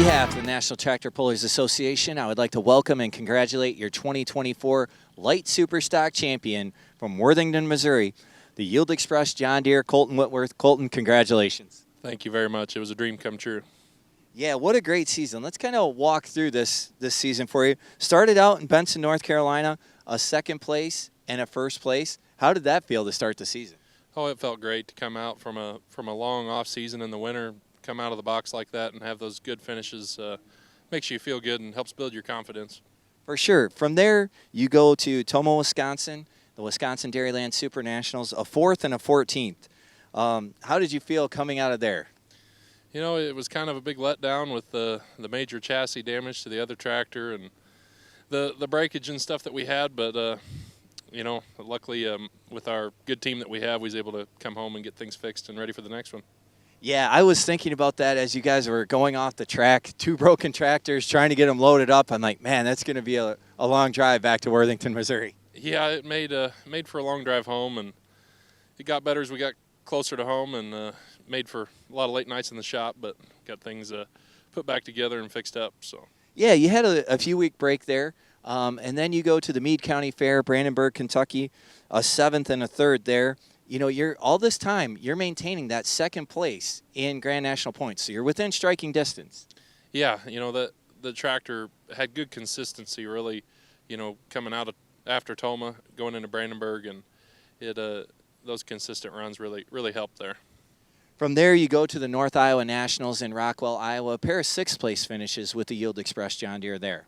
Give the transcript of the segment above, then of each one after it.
behalf of the National Tractor Pullers Association, I would like to welcome and congratulate your 2024 Light Superstock Champion from Worthington, Missouri, the Yield Express John Deere Colton Whitworth. Colton, congratulations. Thank you very much. It was a dream come true. Yeah, what a great season. Let's kind of walk through this season for you. Started out in Benson, North Carolina, a second place and a first place. How did that feel to start the season? Oh, it felt great to come out from a long off season in the winter, come out of the box like that and have those good finishes. Makes you feel good and helps build your confidence. For sure. From there, you go to Tomah, Wisconsin, the Wisconsin Dairyland Super Nationals, a 4th and a 14th. How did you feel coming out of there? You know, it was kind of a big letdown with the major chassis damage to the other tractor and the breakage and stuff that we had, but you know, luckily with our good team that we have, we was able to come home and get things fixed and ready for the next one. Yeah, I was thinking about that as you guys were going off the track. 2 broken tractors, trying to get them loaded up. I'm like, man, that's going to be a long drive back to Worthington, Missouri. Yeah, it made for a long drive home, and it got better as we got closer to home, and made for a lot of late nights in the shop, but got things put back together and fixed up. So yeah, you had a few-week break there, and then you go to the Meade County Fair, Brandenburg, Kentucky, a 7th and a 3rd there. You know, all this time you're maintaining that second place in Grand National points, so you're within striking distance. Yeah, you know, the tractor had good consistency, really. You know, coming out after Tomah, going into Brandenburg, and those consistent runs really helped there. From there, you go to the North Iowa Nationals in Rockwell, Iowa, a pair of 6th-place finishes with the Yield Express John Deere there.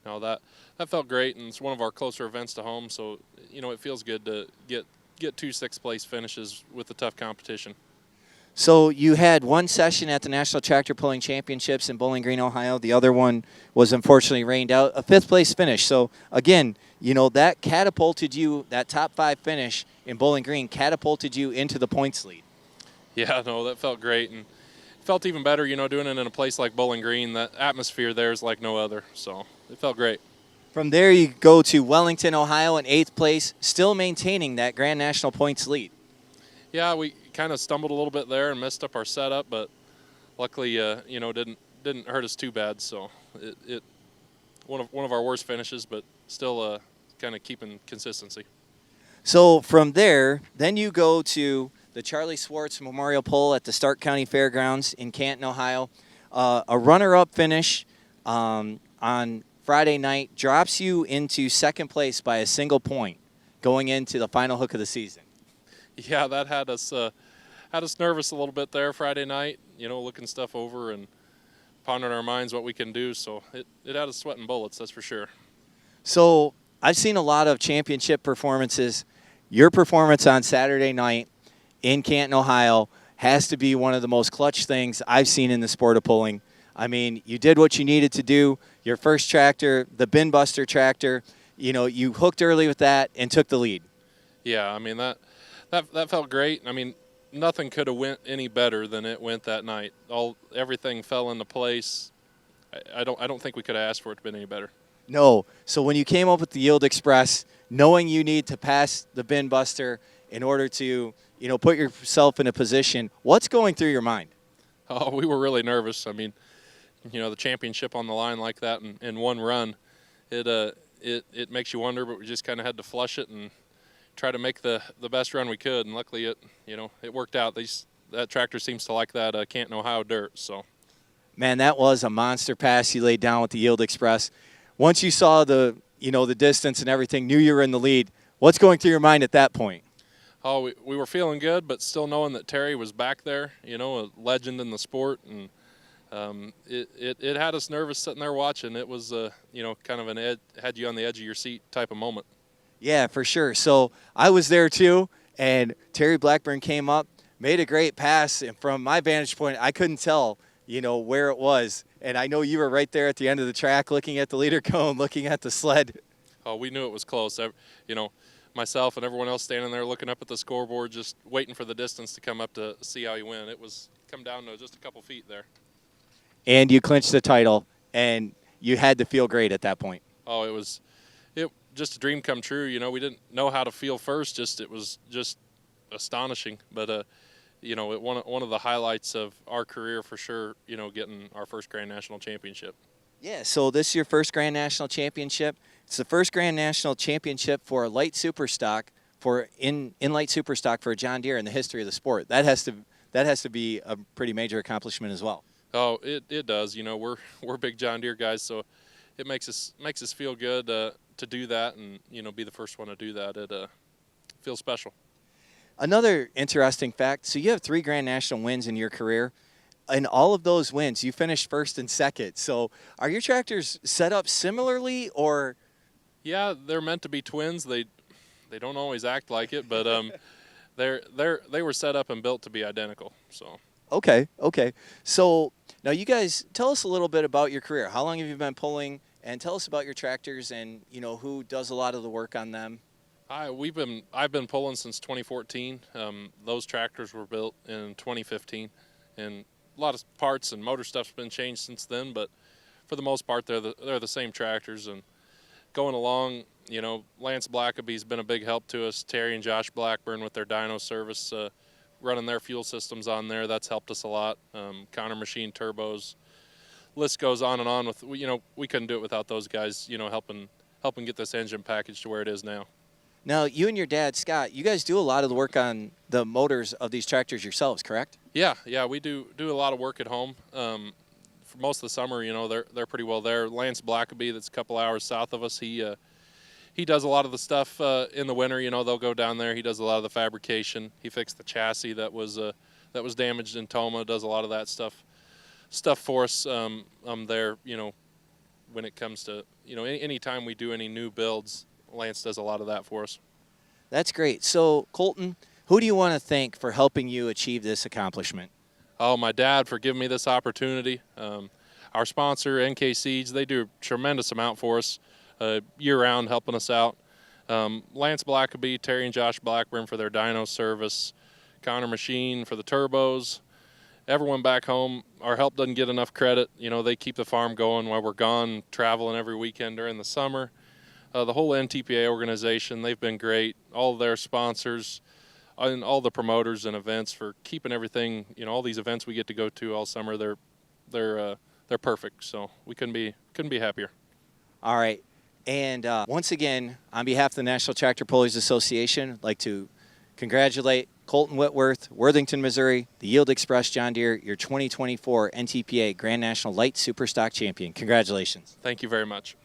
No, that felt great, and it's one of our closer events to home, so, you know, it feels good to get 2 6th-place finishes with the tough competition. So you had one session at the National Tractor Pulling Championships in Bowling Green, Ohio. The other one was unfortunately rained out, a 5th-place finish. So, again, you know, that catapulted you, that top 5 finish in Bowling Green catapulted you into the points lead. Yeah, no, that felt great, and felt even better, you know, doing it in a place like Bowling Green. That atmosphere there is like no other, so it felt great. From there, you go to Wellington, Ohio in 8th place, still maintaining that Grand National points lead. Yeah, we kind of stumbled a little bit there and messed up our setup, but luckily, you know, didn't hurt us too bad. So it one of our worst finishes, but still kind of keeping consistency. So from there, then you go to the Charlie Swartz Memorial Pull at the Stark County Fairgrounds in Canton, Ohio. A runner-up finish on Friday night drops you into 2nd place by a single point going into the final hook of the season. Yeah, that had us nervous a little bit there Friday night, you know, looking stuff over and pondering our minds what we can do. So it had us sweating bullets, that's for sure. So I've seen a lot of championship performances. Your performance on Saturday night in Canton, Ohio has to be one of the most clutch things I've seen in the sport of pulling. I mean, you did what you needed to do. Your first tractor, the bin buster tractor, you know, you hooked early with that and took the lead. Yeah, I mean, that felt great. I mean, nothing could have went any better than it went that night. Everything fell into place. I don't think we could have asked for it to be any better. No. So when you came up with the Yield Express, knowing you need to pass the bin buster in order to, you know, put yourself in a position, what's going through your mind? Oh, we were really nervous. I mean, you know, the championship on the line like that in one run, it makes you wonder, but we just kind of had to flush it and try to make the best run we could, and luckily it worked out. That tractor seems to like that Canton, Ohio dirt. So, man, that was a monster pass you laid down with the Yield Express. Once you saw the distance and everything, knew you were in the lead. What's going through your mind at that point? Oh, we were feeling good, but still knowing that Terry was back there, you know, a legend in the sport, and it had us nervous sitting there watching. It was you know, kind of had you on the edge of your seat type of moment. Yeah, for sure. So I was there too, and Terry Blackburn came up, made a great pass, and from my vantage point, I couldn't tell, you know, where it was. And I know you were right there at the end of the track looking at the leader cone, looking at the sled. Oh, we knew it was close. You know, myself and everyone else standing there looking up at the scoreboard, just waiting for the distance to come up to see how he went. It was come down to just a couple feet there. And you clinched the title, and you had to feel great at that point. Oh, it was just a dream come true. You know, we didn't know how to feel first. It was just astonishing. But one of the highlights of our career for sure, getting our first Grand National Championship. Yeah, so this is your first Grand National Championship. It's the first Grand National Championship for a light superstock for in light superstock for a John Deere in the history of the sport. That has to be a pretty major accomplishment as well. Oh, it does. We're big John Deere guys, so it makes us feel good to do that, and be the first one to do that. It feels special. Another interesting fact, so you have 3 Grand National wins in your career. In all of those wins, you finished first and second. So are your tractors set up similarly, or? Yeah, they're meant to be twins. They don't always act like it, but they were set up and built to be identical. So. Okay. So now you guys tell us a little bit about your career. How long have you been pulling, and tell us about your tractors and who does a lot of the work on them. I've been pulling since 2014. Those tractors were built in 2015, and a lot of parts and motor stuff's been changed since then. But for the most part, they're the same tractors. And going along, Lance Blackaby's been a big help to us. Terry and Josh Blackburn with their dyno service, running their fuel systems on there, that's helped us a lot. Connor Machine turbos, list goes on and on. With we couldn't do it without those guys. Helping get this engine package to where it is now. Now, you and your dad, Scott, you guys do a lot of the work on the motors of these tractors yourselves, correct? Yeah, we do a lot of work at home. For most of the summer, they're pretty well there. Lance Blackaby, that's a couple hours south of us, he does a lot of the stuff in the winter. They'll go down there. He does a lot of the fabrication. He fixed the chassis that was damaged in Toma. Does a lot of that stuff for us. There, when it comes to anytime we do any new builds, Lance does a lot of that for us. That's great. So, Colton, who do you want to thank for helping you achieve this accomplishment? Oh, my dad for giving me this opportunity. Our sponsor, NK Seeds, they do a tremendous amount for us year-round, helping us out. Lance Blackaby, Terry and Josh Blackburn for their dyno service, Connor Machine for the turbos. Everyone back home, our help doesn't get enough credit. They keep the farm going while we're gone, traveling every weekend during the summer. The whole NTPA organization, they've been great. All of their sponsors and all the promoters and events for keeping everything, all these events we get to go to all summer, they're perfect. So we couldn't be happier. All right. And once again, on behalf of the National Tractor Pullers Association, I'd like to congratulate Colton Whitworth, Worthington, Missouri, the Yield Express John Deere, your 2024 NTPA Grand National Light Superstock Champion. Congratulations. Thank you very much.